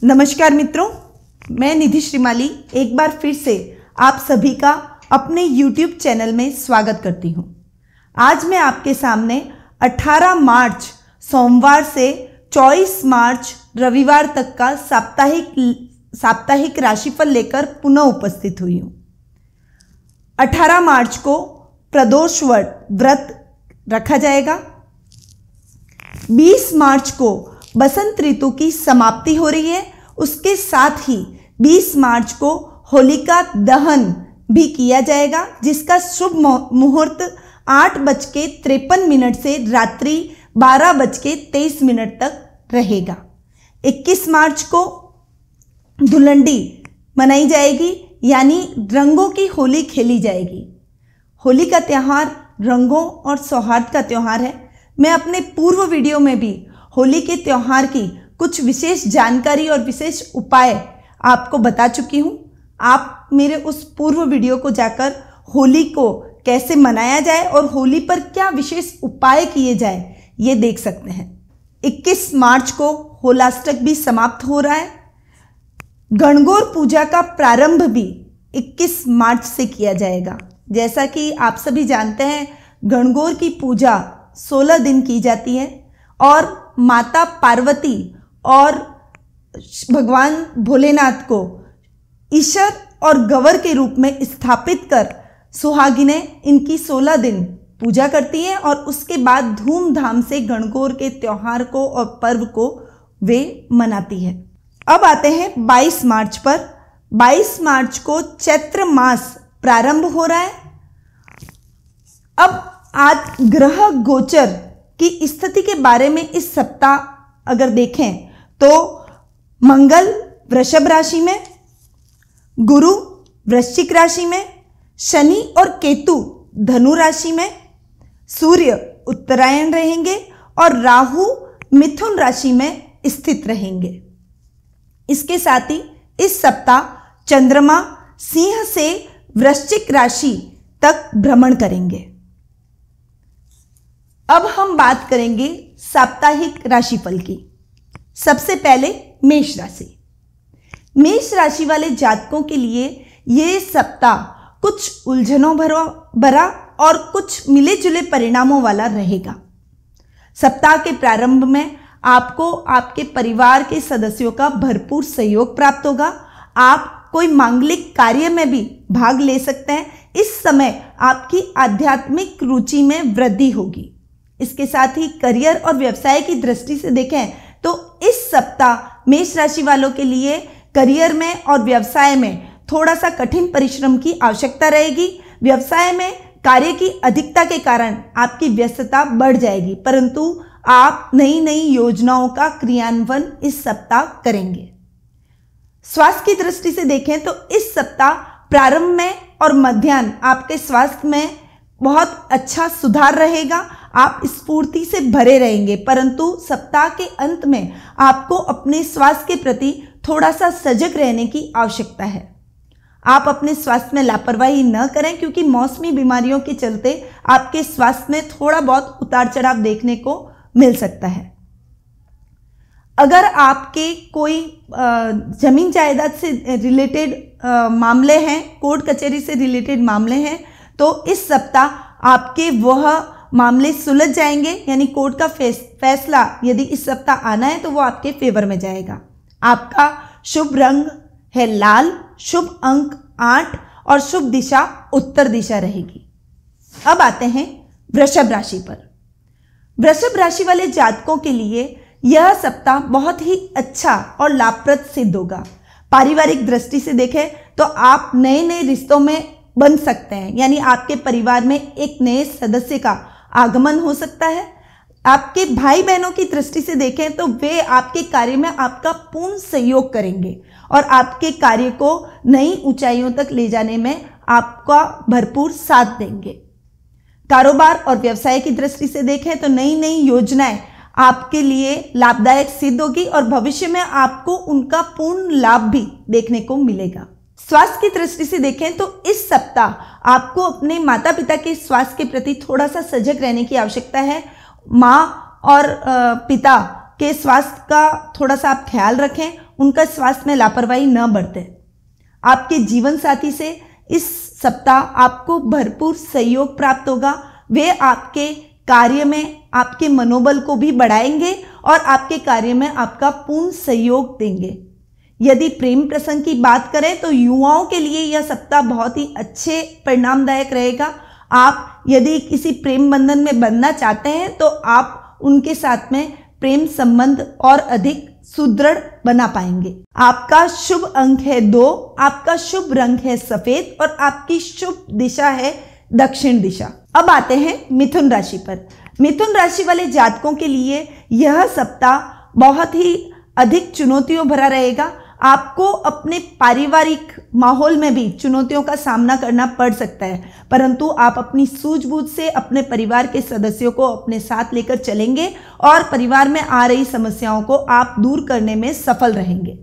नमस्कार मित्रों, मैं निधि श्रीमाली एक बार फिर से आप सभी का अपने YouTube चैनल में स्वागत करती हूं। आज मैं आपके सामने 18 मार्च सोमवार से 24 मार्च रविवार तक का साप्ताहिक राशिफल लेकर पुनः उपस्थित हुई हूं। 18 मार्च को प्रदोष व्रत रखा जाएगा। 20 मार्च को बसंत ऋतु की समाप्ति हो रही है। उसके साथ ही 20 मार्च को होलिका दहन भी किया जाएगा, जिसका शुभ मुहूर्त 8:53 से रात्रि 12:23 तक रहेगा। 21 मार्च को धुलंडी मनाई जाएगी, यानी रंगों की होली खेली जाएगी। होली का त्यौहार रंगों और सौहार्द का त्यौहार है। मैं अपने पूर्व वीडियो में भी होली के त्यौहार की कुछ विशेष जानकारी और विशेष उपाय आपको बता चुकी हूँ। आप मेरे उस पूर्व वीडियो को जाकर होली को कैसे मनाया जाए और होली पर क्या विशेष उपाय किए जाए ये देख सकते हैं। 21 मार्च को होलाष्टक भी समाप्त हो रहा है। गणगौर पूजा का प्रारंभ भी 21 मार्च से किया जाएगा। जैसा कि आप सभी जानते हैं, गणगौर की पूजा 16 दिन की जाती है और माता पार्वती और भगवान भोलेनाथ को ईश्वर और गवर के रूप में स्थापित कर सुहागिनें इनकी 16 दिन पूजा करती हैं और उसके बाद धूमधाम से गणगौर के त्यौहार को और पर्व को वे मनाती है। अब आते हैं 22 मार्च पर। 22 मार्च को चैत्र मास प्रारंभ हो रहा है। अब आज ग्रह गोचर की स्थिति के बारे में इस सप्ताह अगर देखें तो मंगल वृषभ राशि में, गुरु वृश्चिक राशि में, शनि और केतु धनु राशि में, सूर्य उत्तरायण रहेंगे और राहु मिथुन राशि में स्थित रहेंगे। इसके साथ ही इस सप्ताह चंद्रमा सिंह से वृश्चिक राशि तक भ्रमण करेंगे। अब हम बात करेंगे साप्ताहिक राशिफल की। सबसे पहले मेष राशि। मेष राशि वाले जातकों के लिए ये सप्ताह कुछ उलझनों भरा और कुछ मिले जुले परिणामों वाला रहेगा। सप्ताह के प्रारंभ में आपको आपके परिवार के सदस्यों का भरपूर सहयोग प्राप्त होगा। आप कोई मांगलिक कार्य में भी भाग ले सकते हैं। इस समय आपकी आध्यात्मिक रुचि में वृद्धि होगी। इसके साथ ही करियर और व्यवसाय की दृष्टि से देखें तो इस सप्ताह मेष राशि वालों के लिए करियर में और व्यवसाय में थोड़ा सा कठिन परिश्रम की आवश्यकता रहेगी। व्यवसाय में कार्य की अधिकता के कारण आपकी व्यस्तता बढ़ जाएगी, परंतु आप नई नई योजनाओं का क्रियान्वयन इस सप्ताह करेंगे। स्वास्थ्य की दृष्टि से देखें तो इस सप्ताह प्रारंभ में और मध्याह्न आपके स्वास्थ्य में बहुत अच्छा सुधार रहेगा। आप स्फूर्ति से भरे रहेंगे, परंतु सप्ताह के अंत में आपको अपने स्वास्थ्य के प्रति थोड़ा सा सजग रहने की आवश्यकता है। आप अपने स्वास्थ्य में लापरवाही न करें, क्योंकि मौसमी बीमारियों के चलते आपके स्वास्थ्य में थोड़ा बहुत उतार चढ़ाव देखने को मिल सकता है। अगर आपके कोई जमीन जायदाद से रिलेटेड मामले हैं, कोर्ट कचहरी से रिलेटेड मामले हैं, तो इस सप्ताह आपके वह मामले सुलझ जाएंगे, यानी कोर्ट का फैसला यदि इस सप्ताह आना है तो वो आपके फेवर में जाएगा। आपका शुभ रंग है लाल, शुभ अंक 8 और शुभ दिशा उत्तर दिशा रहेगी। अब आते हैं वृषभ राशि पर। वृषभ राशि वाले जातकों के लिए यह सप्ताह बहुत ही अच्छा और लाभप्रद सिद्ध होगा। पारिवारिक दृष्टि से देखें तो आप नए नए रिश्तों में बन सकते हैं, यानी आपके परिवार में एक नए सदस्य का आगमन हो सकता है। आपके भाई बहनों की दृष्टि से देखें तो वे आपके कार्य में आपका पूर्ण सहयोग करेंगे और आपके कार्य को नई ऊंचाइयों तक ले जाने में आपका भरपूर साथ देंगे। कारोबार और व्यवसाय की दृष्टि से देखें तो नई नई योजनाएं आपके लिए लाभदायक सिद्ध होगी और भविष्य में आपको उनका पूर्ण लाभ भी देखने को मिलेगा। स्वास्थ्य की दृष्टि से देखें तो इस सप्ताह आपको अपने माता पिता के स्वास्थ्य के प्रति थोड़ा सा सजग रहने की आवश्यकता है। माँ और पिता के स्वास्थ्य का थोड़ा सा आप ख्याल रखें, उनका स्वास्थ्य में लापरवाही न बरतें। आपके जीवन साथी से इस सप्ताह आपको भरपूर सहयोग प्राप्त होगा। वे आपके कार्य में आपके मनोबल को भी बढ़ाएंगे और आपके कार्य में आपका पूर्ण सहयोग देंगे। यदि प्रेम प्रसंग की बात करें तो युवाओं के लिए यह सप्ताह बहुत ही अच्छे परिणामदायक रहेगा। आप यदि किसी प्रेम बंधन में बंधना चाहते हैं तो आप उनके साथ में प्रेम संबंध और अधिक सुदृढ़ बना पाएंगे। आपका शुभ अंक है 2, आपका शुभ रंग है सफेद और आपकी शुभ दिशा है दक्षिण दिशा। अब आते हैं मिथुन राशि पर। मिथुन राशि वाले जातकों के लिए यह सप्ताह बहुत ही अधिक चुनौतियों भरा रहेगा। आपको अपने पारिवारिक माहौल में भी चुनौतियों का सामना करना पड़ सकता है, परंतु आप अपनी सूझबूझ से अपने परिवार के सदस्यों को अपने साथ लेकर चलेंगे और परिवार में आ रही समस्याओं को आप दूर करने में सफल रहेंगे।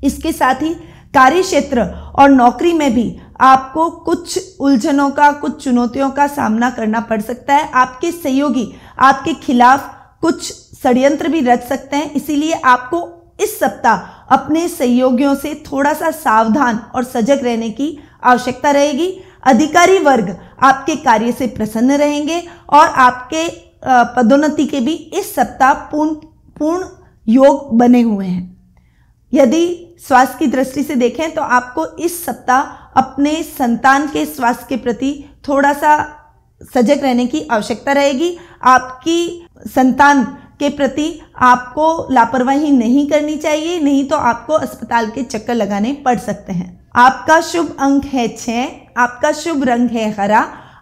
इसके साथ ही कार्य क्षेत्र और नौकरी में भी आपको कुछ उलझनों का, कुछ चुनौतियों का सामना करना पड़ सकता है। आपके सहयोगी आपके खिलाफ कुछ षड्यंत्र भी रच सकते हैं, इसीलिए आपको इस सप्ताह अपने सहयोगियों से थोड़ा सा सावधान और सजग रहने की आवश्यकता रहेगी। अधिकारी वर्ग आपके कार्य से प्रसन्न रहेंगे और आपके पदोन्नति के भी इस सप्ताह पूर्ण योग बने हुए हैं। यदि स्वास्थ्य की दृष्टि से देखें तो आपको इस सप्ताह अपने संतान के स्वास्थ्य के प्रति थोड़ा सा सजग रहने की आवश्यकता रहेगी। आपकी संतान के प्रति आपको लापरवाही नहीं करनी चाहिए, नहीं तो आपको अस्पताल के चक्कर लगाने पड़ सकते हैं। आपका शुभ अंक है 6, आपका शुभ रंग है हरा,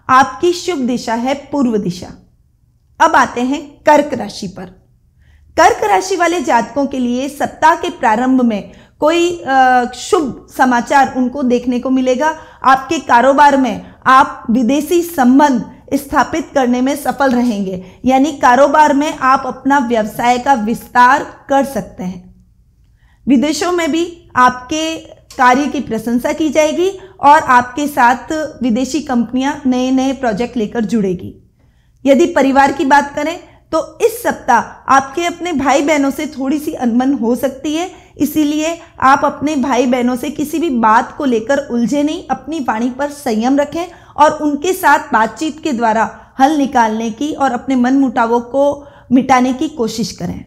आपकी शुभ दिशा है पूर्व दिशा। अब आते हैं कर्क राशि पर। कर्क राशि वाले जातकों के लिए सप्ताह के प्रारंभ में कोई शुभ समाचार उनको देखने को मिलेगा। आपके कारोबार में आप विदेशी संबंध स्थापित करने में सफल रहेंगे, यानी कारोबार में आप अपना व्यवसाय का विस्तार कर सकते हैं। विदेशों में भी आपके कार्य की प्रशंसा की जाएगी और आपके साथ विदेशी कंपनियां नए नए प्रोजेक्ट लेकर जुड़ेगी। यदि परिवार की बात करें तो इस सप्ताह आपके अपने भाई बहनों से थोड़ी सी अनबन हो सकती है, इसीलिए आप अपने भाई बहनों से किसी भी बात को लेकर उलझे नहीं, अपनी वाणी पर संयम रखें और उनके साथ बातचीत के द्वारा हल निकालने की और अपने मन मुटावों को मिटाने की कोशिश करें।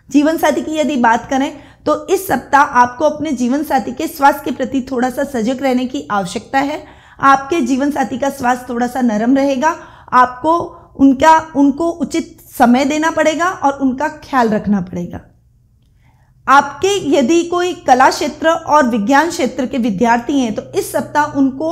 जीवन साथी की यदि बात करें तो इस सप्ताह आपको अपने जीवन साथी के स्वास्थ्य के प्रति थोड़ा सा सजग रहने की आवश्यकता है। आपके जीवन साथी का स्वास्थ्य थोड़ा सा नरम रहेगा। आपको उनको उचित समय देना पड़ेगा और उनका ख्याल रखना पड़ेगा। आपके यदि कोई कला क्षेत्र और विज्ञान क्षेत्र के विद्यार्थी हैं तो इस सप्ताह उनको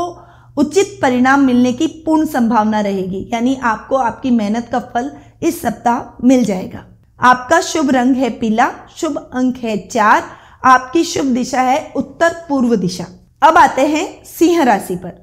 उचित परिणाम मिलने की पूर्ण संभावना रहेगी, यानी आपको आपकी मेहनत का फल इस सप्ताह मिल जाएगा। आपका शुभ रंग है पीला, शुभ अंक है 4, आपकी शुभ दिशा है उत्तर पूर्व दिशा। अब आते हैं सिंह राशि पर।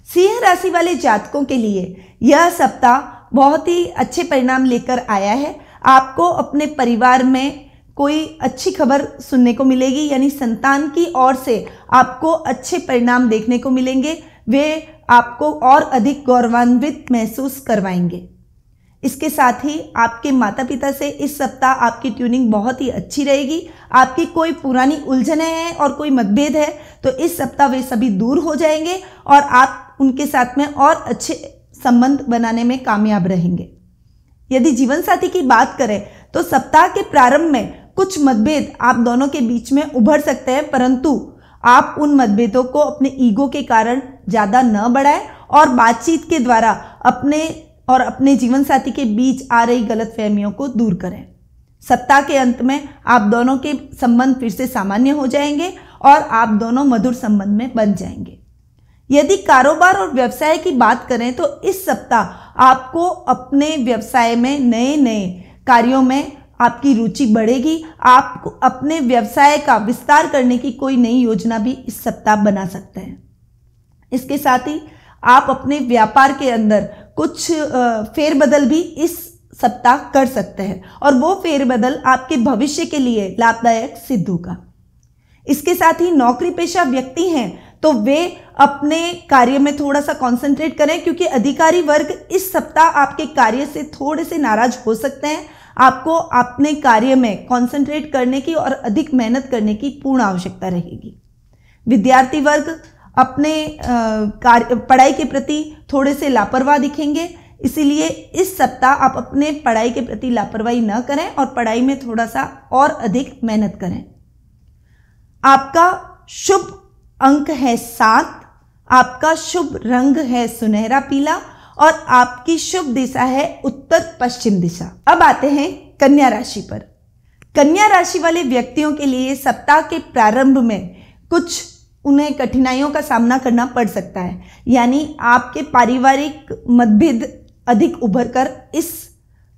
सिंह राशि वाले जातकों के लिए यह सप्ताह बहुत ही अच्छे परिणाम लेकर आया है। आपको अपने परिवार में कोई अच्छी खबर सुनने को मिलेगी, यानी संतान की ओर से आपको अच्छे परिणाम देखने को मिलेंगे। वे आपको और अधिक गौरवान्वित महसूस करवाएंगे। इसके साथ ही आपके माता पिता से इस सप्ताह आपकी ट्यूनिंग बहुत ही अच्छी रहेगी। आपकी कोई पुरानी उलझनें हैं और कोई मतभेद है तो इस सप्ताह वे सभी दूर हो जाएंगे और आप उनके साथ में और अच्छे संबंध बनाने में कामयाब रहेंगे। यदि जीवन साथी की बात करें तो सप्ताह के प्रारंभ में कुछ मतभेद आप दोनों के बीच में उभर सकते हैं, परंतु आप उन मतभेदों को अपने ईगो के कारण ज़्यादा न बढ़ाएं और बातचीत के द्वारा अपने जीवन साथी के बीच आ रही गलतफहमियों को दूर करें। सप्ताह के अंत में आप दोनों के संबंध फिर से सामान्य हो जाएंगे और आप दोनों मधुर संबंध में बन जाएंगे। यदि कारोबार और व्यवसाय की बात करें तो इस सप्ताह आपको अपने व्यवसाय में नए नए कार्यों में आपकी रुचि बढ़ेगी। आप अपने व्यवसाय का विस्तार करने की कोई नई योजना भी इस सप्ताह बना सकते हैं। इसके साथ ही आप अपने व्यापार के अंदर कुछ फेरबदल भी इस सप्ताह कर सकते हैं और वो फेरबदल आपके भविष्य के लिए लाभदायक सिद्ध होगा। इसके साथ ही नौकरी पेशा व्यक्ति हैं तो वे अपने कार्य में थोड़ा सा कंसंट्रेट करें, क्योंकि अधिकारी वर्ग इस सप्ताह आपके कार्य से थोड़े से नाराज हो सकते हैं। आपको अपने कार्य में कंसंट्रेट करने की और अधिक मेहनत करने की पूर्ण आवश्यकता रहेगी। विद्यार्थी वर्ग अपने पढ़ाई के प्रति थोड़े से लापरवाह दिखेंगे, इसीलिए इस सप्ताह आप अपने पढ़ाई के प्रति लापरवाही न करें और पढ़ाई में थोड़ा सा और अधिक मेहनत करें। आपका शुभ अंक है 7, आपका शुभ रंग है सुनहरा पीला और आपकी शुभ दिशा है उत्तर पश्चिम दिशा। अब आते हैं कन्या राशि पर। कन्या राशि वाले व्यक्तियों के लिए सप्ताह के प्रारंभ में कुछ उन्हें कठिनाइयों का सामना करना पड़ सकता है, यानी आपके पारिवारिक मतभेद अधिक उभर कर इस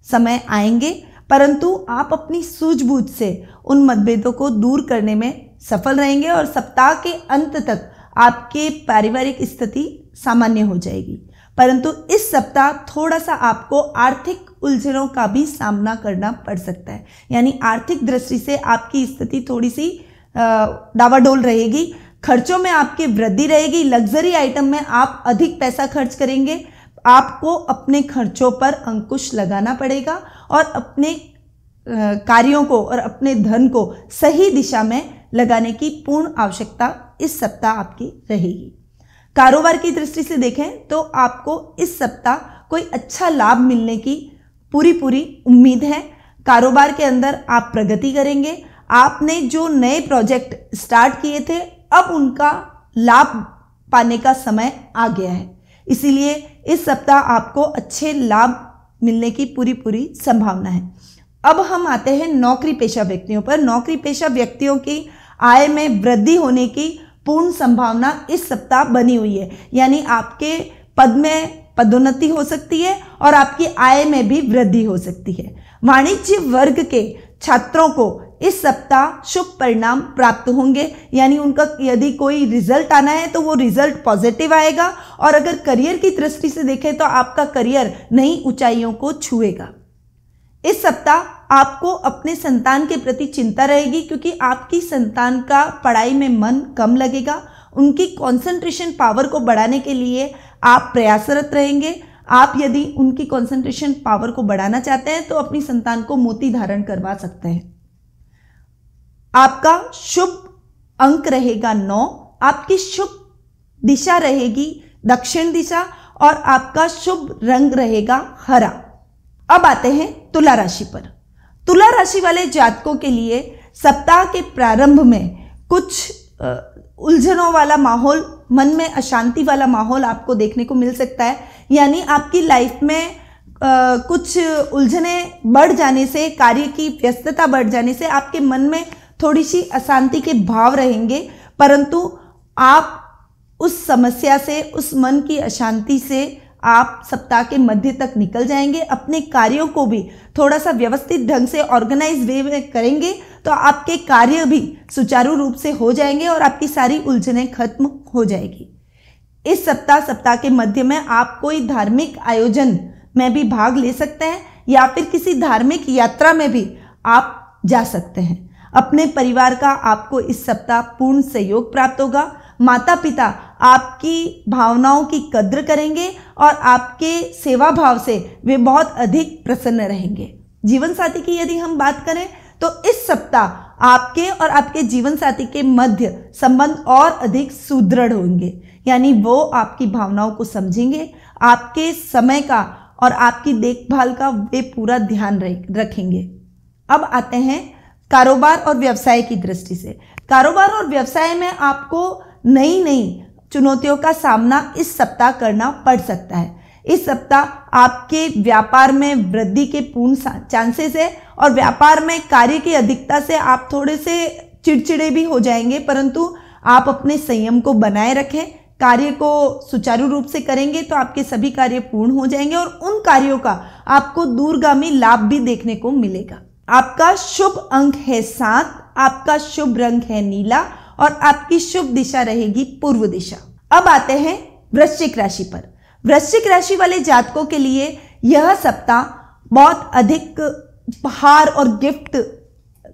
समय आएंगे, परंतु आप अपनी सूझबूझ से उन मतभेदों को दूर करने में सफल रहेंगे और सप्ताह के अंत तक आपके पारिवारिक स्थिति सामान्य हो जाएगी। परंतु इस सप्ताह थोड़ा सा आपको आर्थिक उलझनों का भी सामना करना पड़ सकता है, यानी आर्थिक दृष्टि से आपकी स्थिति थोड़ी सी डावाडोल रहेगी। खर्चों में आपकी वृद्धि रहेगी, लग्जरी आइटम में आप अधिक पैसा खर्च करेंगे। आपको अपने खर्चों पर अंकुश लगाना पड़ेगा और अपने कार्यों को और अपने धन को सही दिशा में लगाने की पूर्ण आवश्यकता इस सप्ताह आपकी रहेगी। कारोबार की दृष्टि से देखें तो आपको इस सप्ताह कोई अच्छा लाभ मिलने की पूरी उम्मीद है। कारोबार के अंदर आप प्रगति करेंगे। आपने जो नए प्रोजेक्ट स्टार्ट किए थे, अब उनका लाभ पाने का समय आ गया है, इसीलिए इस सप्ताह आपको अच्छे लाभ मिलने की पूरी संभावना है। अब हम आते हैं नौकरी पेशा व्यक्तियों पर। नौकरी पेशा व्यक्तियों की आय में वृद्धि होने की पूर्ण संभावना इस सप्ताह बनी हुई है, यानी आपके पद में पदोन्नति हो सकती है और आपकी आय में भी वृद्धि हो सकती है। वाणिज्य वर्ग के छात्रों को इस सप्ताह शुभ परिणाम प्राप्त होंगे, यानी उनका यदि कोई रिजल्ट आना है तो वो रिजल्ट पॉजिटिव आएगा और अगर करियर की दृष्टि से देखें तो आपका करियर नई ऊंचाइयों को छुएगा। इस सप्ताह आपको अपने संतान के प्रति चिंता रहेगी, क्योंकि आपकी संतान का पढ़ाई में मन कम लगेगा। उनकी कंसंट्रेशन पावर को बढ़ाने के लिए आप प्रयासरत रहेंगे। आप यदि उनकी कंसंट्रेशन पावर को बढ़ाना चाहते हैं तो अपनी संतान को मोती धारण करवा सकते हैं। आपका शुभ अंक रहेगा 9, आपकी शुभ दिशा रहेगी दक्षिण दिशा और आपका शुभ रंग रहेगा हरा। अब आते हैं तुला राशि पर। तुला राशि वाले जातकों के लिए सप्ताह के प्रारंभ में कुछ उलझनों वाला माहौल, मन में अशांति वाला माहौल आपको देखने को मिल सकता है, यानी आपकी लाइफ में कुछ उलझने बढ़ जाने से, कार्य की व्यस्तता बढ़ जाने से आपके मन में थोड़ी सी अशांति के भाव रहेंगे, परंतु आप उस समस्या से, उस मन की अशांति से आप सप्ताह के मध्य तक निकल जाएंगे। अपने कार्यों को भी थोड़ा सा व्यवस्थित ढंग से ऑर्गेनाइज वे में करेंगे तो आपके कार्य भी सुचारू रूप से हो जाएंगे और आपकी सारी उलझनें खत्म हो जाएगी। इस सप्ताह के मध्य में आप कोई धार्मिक आयोजन में भी भाग ले सकते हैं या फिर किसी धार्मिक यात्रा में भी आप जा सकते हैं। अपने परिवार का आपको इस सप्ताह पूर्ण सहयोग प्राप्त होगा। माता पिता आपकी भावनाओं की कद्र करेंगे और आपके सेवा भाव से वे बहुत अधिक प्रसन्न रहेंगे। जीवन साथी की यदि हम बात करें तो इस सप्ताह आपके और आपके जीवन साथी के मध्य संबंध और अधिक सुदृढ़ होंगे, यानी वो आपकी भावनाओं को समझेंगे, आपके समय का और आपकी देखभाल का वे पूरा ध्यान रखेंगे। अब आते हैं कारोबार और व्यवसाय की दृष्टि से। कारोबार और व्यवसाय में आपको नई चुनौतियों का सामना इस सप्ताह करना पड़ सकता है। इस सप्ताह आपके व्यापार में वृद्धि के पूर्ण चांसेस है और व्यापार में कार्य की अधिकता से आप थोड़े से चिड़चिड़े भी हो जाएंगे, परंतु आप अपने संयम को बनाए रखें। कार्य को सुचारू रूप से करेंगे तो आपके सभी कार्य पूर्ण हो जाएंगे और उन कार्यों का आपको दूरगामी लाभ भी देखने को मिलेगा। आपका शुभ अंक है 7, आपका शुभ रंग है नीला और आपकी शुभ दिशा रहेगी पूर्व दिशा। अब आते हैं वृश्चिक राशि पर। वृश्चिक राशि वाले जातकों के लिए यह सप्ताह बहुत अधिक उपहार और गिफ्ट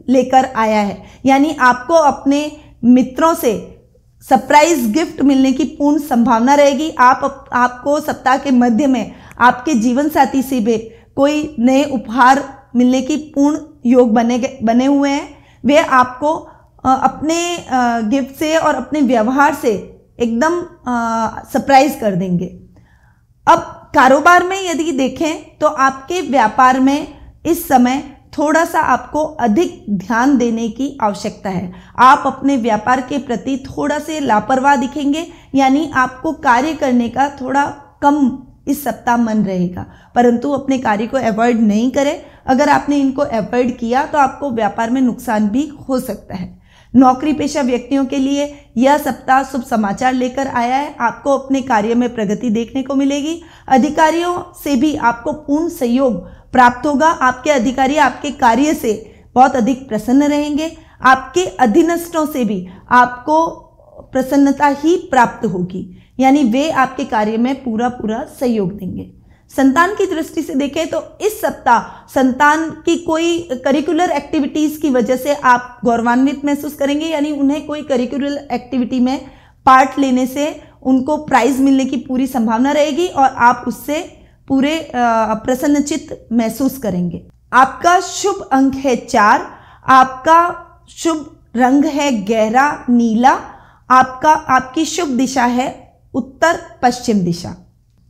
लेकर आया है, यानी आपको अपने मित्रों से सरप्राइज गिफ्ट मिलने की पूर्ण संभावना रहेगी। आपको सप्ताह के मध्य में आपके जीवन साथी से भी कोई नए उपहार मिलने की पूर्ण योग बने हुए हैं। वे आपको अपने गिफ्ट से और अपने व्यवहार से एकदम सरप्राइज कर देंगे। अब कारोबार में यदि देखें तो आपके व्यापार में इस समय थोड़ा सा आपको अधिक ध्यान देने की आवश्यकता है। आप अपने व्यापार के प्रति थोड़ा से लापरवाह दिखेंगे, यानी आपको कार्य करने का थोड़ा कम इस सप्ताह मन रहेगा, परंतु अपने कार्य को अवॉइड नहीं करें। अगर आपने इनको अवॉइड किया तो आपको व्यापार में नुकसान भी हो सकता है। नौकरी पेशा व्यक्तियों के लिए यह सप्ताह शुभ समाचार लेकर आया है। आपको अपने कार्य में प्रगति देखने को मिलेगी। अधिकारियों से भी आपको पूर्ण सहयोग प्राप्त होगा। आपके अधिकारी आपके कार्य से बहुत अधिक प्रसन्न रहेंगे। आपके अधीनस्थों से भी आपको प्रसन्नता ही प्राप्त होगी, यानी वे आपके कार्य में पूरा सहयोग देंगे। संतान की दृष्टि से देखें तो इस सप्ताह संतान की कोई करिकुलर एक्टिविटीज़ की वजह से आप गौरवान्वित महसूस करेंगे, यानी उन्हें कोई करिकुलर एक्टिविटी में पार्ट लेने से उनको प्राइज मिलने की पूरी संभावना रहेगी और आप उससे पूरे प्रसन्नचित्त महसूस करेंगे। आपका शुभ अंक है 4। आपका शुभ रंग है गहरा नीला। आपकी शुभ दिशा है उत्तर पश्चिम दिशा।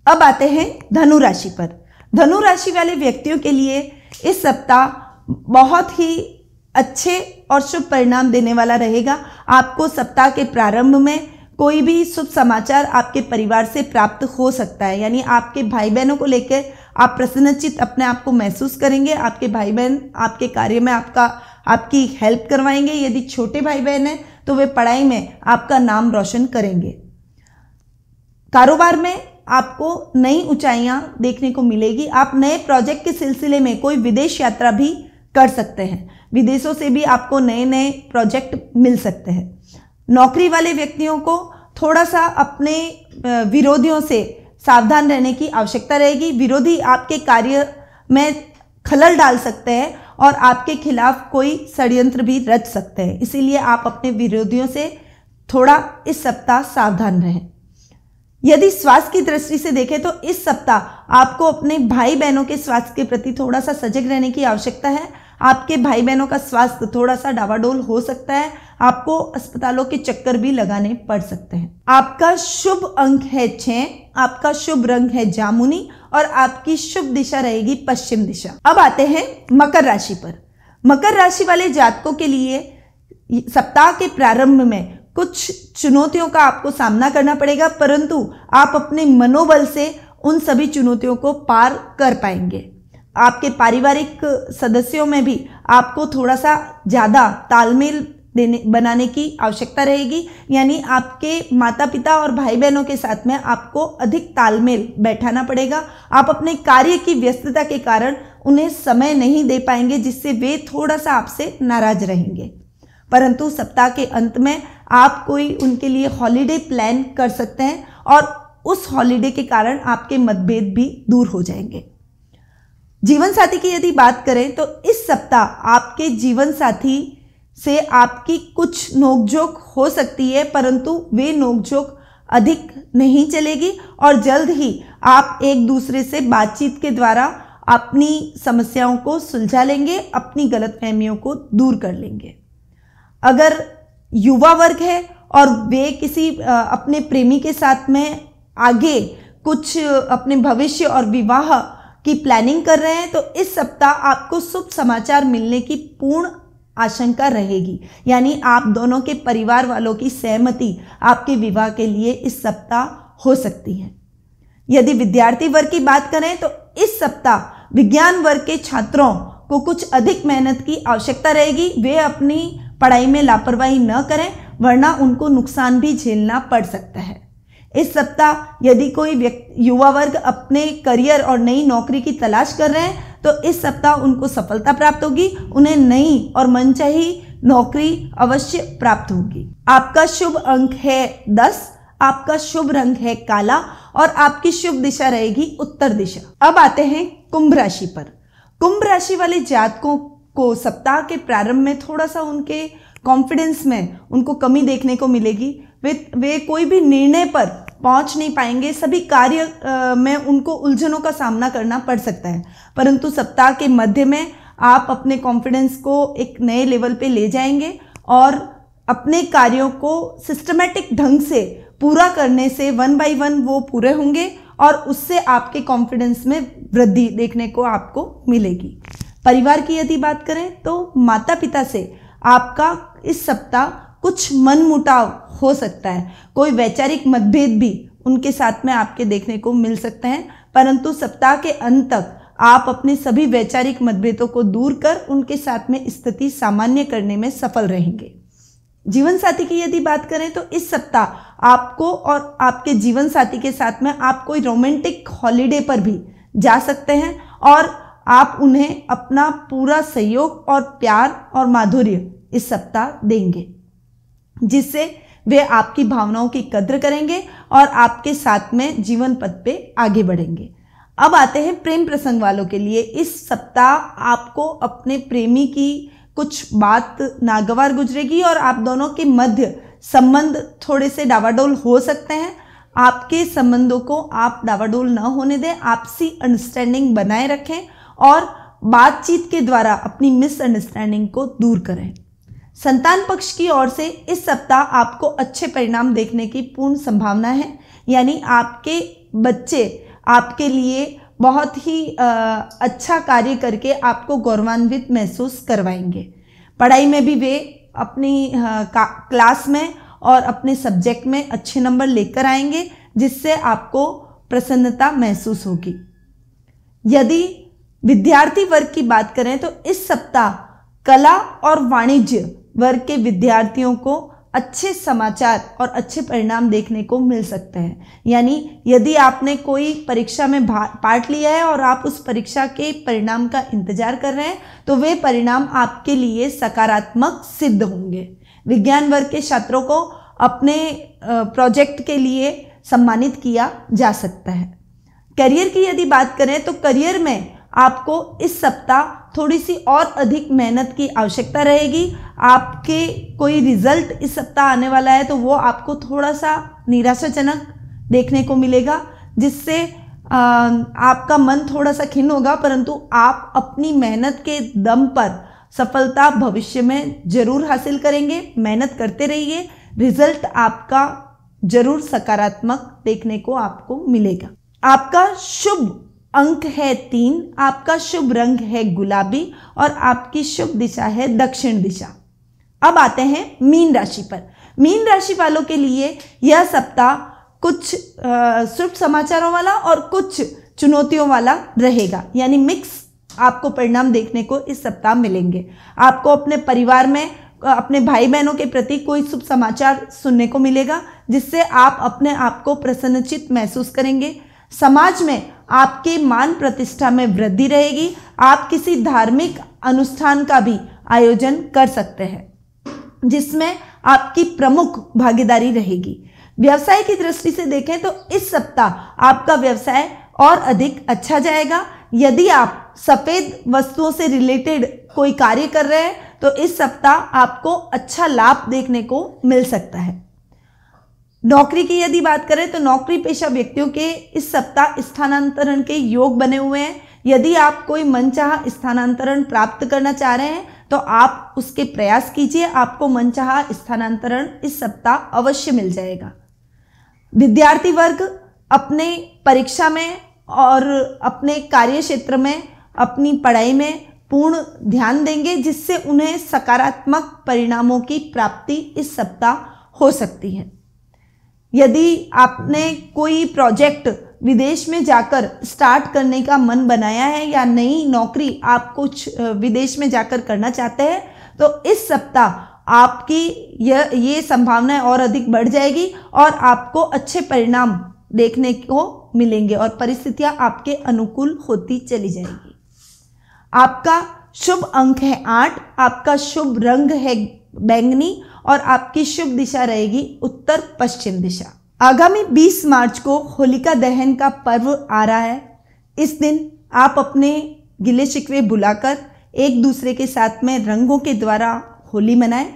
अब आते हैं धनु राशि पर। धनु राशि वाले व्यक्तियों के लिए इस सप्ताह बहुत ही अच्छे और शुभ परिणाम देने वाला रहेगा। आपको सप्ताह के प्रारंभ में कोई भी शुभ समाचार आपके परिवार से प्राप्त हो सकता है, यानी आपके भाई बहनों को लेकर आप प्रसन्नचित्त अपने आप को महसूस करेंगे। आपके भाई बहन आपके कार्य में आपकी हेल्प करवाएंगे। यदि छोटे भाई बहन हैं तो वे पढ़ाई में आपका नाम रोशन करेंगे। कारोबार में आपको नई ऊंचाइयां देखने को मिलेगी। आप नए प्रोजेक्ट के सिलसिले में कोई विदेश यात्रा भी कर सकते हैं। विदेशों से भी आपको नए प्रोजेक्ट मिल सकते हैं। नौकरी वाले व्यक्तियों को थोड़ा सा अपने विरोधियों से सावधान रहने की आवश्यकता रहेगी। विरोधी आपके कार्य में खलल डाल सकते हैं और आपके खिलाफ कोई षड्यंत्र भी रच सकते हैं, इसीलिए आप अपने विरोधियों से थोड़ा इस सप्ताह सावधान रहें। यदि स्वास्थ्य की दृष्टि से देखें तो इस सप्ताह आपको अपने भाई बहनों के स्वास्थ्य के प्रति थोड़ा सा सजग रहने की आवश्यकता है। आपके भाई बहनों का स्वास्थ्य थोड़ा सा डावाडोल हो सकता है। आपको अस्पतालों के चक्कर भी लगाने पड़ सकते हैं। आपका शुभ अंक है 6। आपका शुभ रंग है जामुनी और आपकी शुभ दिशा रहेगी पश्चिम दिशा। अब आते हैं मकर राशि पर। मकर राशि वाले जातकों के लिए सप्ताह के प्रारंभ में कुछ चुनौतियों का आपको सामना करना पड़ेगा, परंतु आप अपने मनोबल से उन सभी चुनौतियों को पार कर पाएंगे। आपके पारिवारिक सदस्यों में भी आपको थोड़ा सा ज़्यादा तालमेल बनाने की आवश्यकता रहेगी, यानी आपके माता पिता और भाई बहनों के साथ में आपको अधिक तालमेल बैठाना पड़ेगा। आप अपने कार्य की व्यस्तता के कारण उन्हें समय नहीं दे पाएंगे, जिससे वे थोड़ा सा आपसे नाराज रहेंगे। परंतु सप्ताह के अंत में आप कोई उनके लिए हॉलीडे प्लान कर सकते हैं और उस हॉलीडे के कारण आपके मतभेद भी दूर हो जाएंगे। जीवन साथी की यदि बात करें तो इस सप्ताह आपके जीवन साथी से आपकी कुछ नोकझोंक हो सकती है, परंतु वे नोकझोंक अधिक नहीं चलेगी और जल्द ही आप एक दूसरे से बातचीत के द्वारा अपनी समस्याओं को सुलझा लेंगे, अपनी गलतफहमियों को दूर कर लेंगे। अगर युवा वर्ग है और वे किसी अपने प्रेमी के साथ में आगे कुछ अपने भविष्य और विवाह की प्लानिंग कर रहे हैं तो इस सप्ताह आपको शुभ समाचार मिलने की पूर्ण आशंका रहेगी, यानी आप दोनों के परिवार वालों की सहमति आपके विवाह के लिए इस सप्ताह हो सकती है। यदि विद्यार्थी वर्ग की बात करें तो इस सप्ताह विज्ञान वर्ग के छात्रों को कुछ अधिक मेहनत की आवश्यकता रहेगी। वे अपनी पढ़ाई में लापरवाही न करें, वरना उनको नुकसान भी झेलना पड़ सकता है। इस सप्ताह यदि कोई युवा वर्ग अपने करियर और नई नौकरी की तलाश कर रहे हैं तो इस सप्ताह उनको सफलता प्राप्त होगी। उन्हें नई और मनचाही नौकरी अवश्य प्राप्त होगी। आपका शुभ अंक है 10। आपका शुभ रंग है काला और आपकी शुभ दिशा रहेगी उत्तर दिशा। अब आते हैं कुंभ राशि पर। कुंभ राशि वाले जातकों को सप्ताह के प्रारंभ में थोड़ा सा उनके कॉन्फिडेंस में उनको कमी देखने को मिलेगी। वे कोई भी निर्णय पर पहुंच नहीं पाएंगे। सभी कार्य में उनको उलझनों का सामना करना पड़ सकता है, परंतु सप्ताह के मध्य में आप अपने कॉन्फिडेंस को एक नए लेवल पे ले जाएंगे और अपने कार्यों को सिस्टमेटिक ढंग से पूरा करने से 1 बाय 1 वो पूरे होंगे और उससे आपके कॉन्फिडेंस में वृद्धि देखने को आपको मिलेगी। परिवार की यदि बात करें तो माता पिता से आपका इस सप्ताह कुछ मनमुटाव हो सकता है, कोई वैचारिक मतभेद भी उनके साथ में आपके देखने को मिल सकते हैं, परंतु सप्ताह के अंत तक आप अपने सभी वैचारिक मतभेदों को दूर कर उनके साथ में स्थिति सामान्य करने में सफल रहेंगे। जीवन साथी की यदि बात करें तो इस सप्ताह आपको और आपके जीवन साथी के साथ में आप कोई रोमांटिक हॉलिडे पर भी जा सकते हैं और आप उन्हें अपना पूरा सहयोग और प्यार और माधुर्य इस सप्ताह देंगे, जिससे वे आपकी भावनाओं की कद्र करेंगे और आपके साथ में जीवन पथ पे आगे बढ़ेंगे। अब आते हैं प्रेम प्रसंग वालों के लिए। इस सप्ताह आपको अपने प्रेमी की कुछ बात नागवार गुजरेगी और आप दोनों के मध्य संबंध थोड़े से डावाडोल हो सकते हैं। आपके संबंधों को आप डावाडोल न होने दें, आपसी अंडरस्टैंडिंग बनाए रखें और बातचीत के द्वारा अपनी मिसअंडरस्टैंडिंग को दूर करें। संतान पक्ष की ओर से इस सप्ताह आपको अच्छे परिणाम देखने की पूर्ण संभावना है, यानी आपके बच्चे आपके लिए बहुत ही अच्छा कार्य करके आपको गौरवान्वित महसूस करवाएंगे। पढ़ाई में भी वे अपनी क्लास में और अपने सब्जेक्ट में अच्छे नंबर लेकर आएंगे, जिससे आपको प्रसन्नता महसूस होगी। यदि विद्यार्थी वर्ग की बात करें तो इस सप्ताह कला और वाणिज्य वर्ग के विद्यार्थियों को अच्छे समाचार और अच्छे परिणाम देखने को मिल सकते हैं। यानी यदि आपने कोई परीक्षा में पार्ट लिया है और आप उस परीक्षा के परिणाम का इंतजार कर रहे हैं तो वे परिणाम आपके लिए सकारात्मक सिद्ध होंगे। विज्ञान वर्ग के छात्रों को अपने प्रोजेक्ट के लिए सम्मानित किया जा सकता है। करियर की यदि बात करें तो करियर में आपको इस सप्ताह थोड़ी सी और अधिक मेहनत की आवश्यकता रहेगी। आपके कोई रिजल्ट इस सप्ताह आने वाला है तो वो आपको थोड़ा सा निराशाजनक देखने को मिलेगा, जिससे आपका मन थोड़ा सा खिन्न होगा, परंतु आप अपनी मेहनत के दम पर सफलता भविष्य में जरूर हासिल करेंगे। मेहनत करते रहिए, रिजल्ट आपका जरूर सकारात्मक देखने को आपको मिलेगा। आपका शुभ अंक है 3, आपका शुभ रंग है गुलाबी और आपकी शुभ दिशा है दक्षिण दिशा। अब आते हैं मीन राशि पर। मीन राशि वालों के लिए यह सप्ताह कुछ शुभ समाचारों वाला और कुछ चुनौतियों वाला रहेगा, यानी मिक्स आपको परिणाम देखने को इस सप्ताह मिलेंगे। आपको अपने परिवार में अपने भाई बहनों के प्रति कोई शुभ समाचार सुनने को मिलेगा, जिससे आप अपने आप को प्रसन्नचित्त महसूस करेंगे। समाज में आपके मान प्रतिष्ठा में वृद्धि रहेगी। आप किसी धार्मिक अनुष्ठान का भी आयोजन कर सकते हैं, जिसमें आपकी प्रमुख भागीदारी रहेगी। व्यवसाय की दृष्टि से देखें तो इस सप्ताह आपका व्यवसाय और अधिक अच्छा जाएगा। यदि आप सफेद वस्तुओं से रिलेटेड कोई कार्य कर रहे हैं तो इस सप्ताह आपको अच्छा लाभ देखने को मिल सकता है। नौकरी की यदि बात करें तो नौकरी पेशा व्यक्तियों के इस सप्ताह स्थानांतरण के योग बने हुए हैं। यदि आप कोई मनचाहा स्थानांतरण प्राप्त करना चाह रहे हैं तो आप उसके प्रयास कीजिए, आपको मनचाहा स्थानांतरण इस सप्ताह अवश्य मिल जाएगा। विद्यार्थी वर्ग अपने परीक्षा में और अपने कार्य क्षेत्र में अपनी पढ़ाई में पूर्ण ध्यान देंगे, जिससे उन्हें सकारात्मक परिणामों की प्राप्ति इस सप्ताह हो सकती है। यदि आपने कोई प्रोजेक्ट विदेश में जाकर स्टार्ट करने का मन बनाया है या नई नौकरी आप कुछ विदेश में जाकर करना चाहते हैं तो इस सप्ताह आपकी ये संभावनाएं और अधिक बढ़ जाएगी और आपको अच्छे परिणाम देखने को मिलेंगे और परिस्थितियां आपके अनुकूल होती चली जाएगी। आपका शुभ अंक है 8, आपका शुभ रंग है बैंगनी और आपकी शुभ दिशा रहेगी उत्तर पश्चिम दिशा। आगामी 20 मार्च को होलिका दहन का पर्व आ रहा है। इस दिन आप अपने गिले शिकवे भुलाकर एक दूसरे के साथ में रंगों के द्वारा होली मनाएं।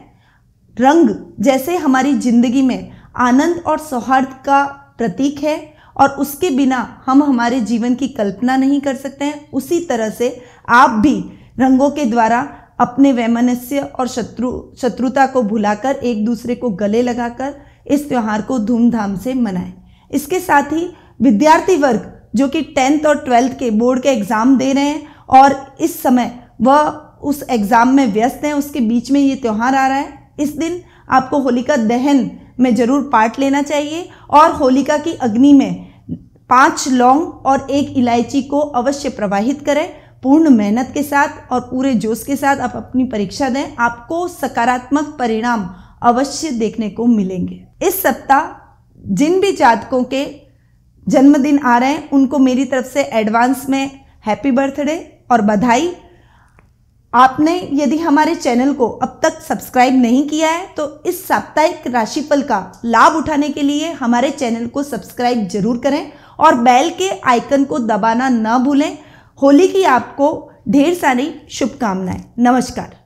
रंग जैसे हमारी जिंदगी में आनंद और सौहार्द का प्रतीक है और उसके बिना हम हमारे जीवन की कल्पना नहीं कर सकते हैं, उसी तरह से आप भी रंगों के द्वारा अपने वैमनस्य और शत्रुता को भुलाकर एक दूसरे को गले लगाकर इस त्यौहार को धूमधाम से मनाएं। इसके साथ ही विद्यार्थी वर्ग जो कि 10th और 12th के बोर्ड के एग्ज़ाम दे रहे हैं और इस समय वह उस एग्ज़ाम में व्यस्त हैं, उसके बीच में ये त्यौहार आ रहा है, इस दिन आपको होलिका दहन में ज़रूर पार्ट लेना चाहिए और होलिका की अग्नि में 5 लौंग और 1 इलायची को अवश्य प्रवाहित करें। पूर्ण मेहनत के साथ और पूरे जोश के साथ आप अपनी परीक्षा दें, आपको सकारात्मक परिणाम अवश्य देखने को मिलेंगे। इस सप्ताह जिन भी जातकों के जन्मदिन आ रहे हैं उनको मेरी तरफ से एडवांस में हैप्पी बर्थडे और बधाई। आपने यदि हमारे चैनल को अब तक सब्सक्राइब नहीं किया है तो इस साप्ताहिक राशिफल का लाभ उठाने के लिए हमारे चैनल को सब्सक्राइब जरूर करें और बेल के आइकन को दबाना न भूलें। होली की आपको ढेर सारी शुभकामनाएं। नमस्कार।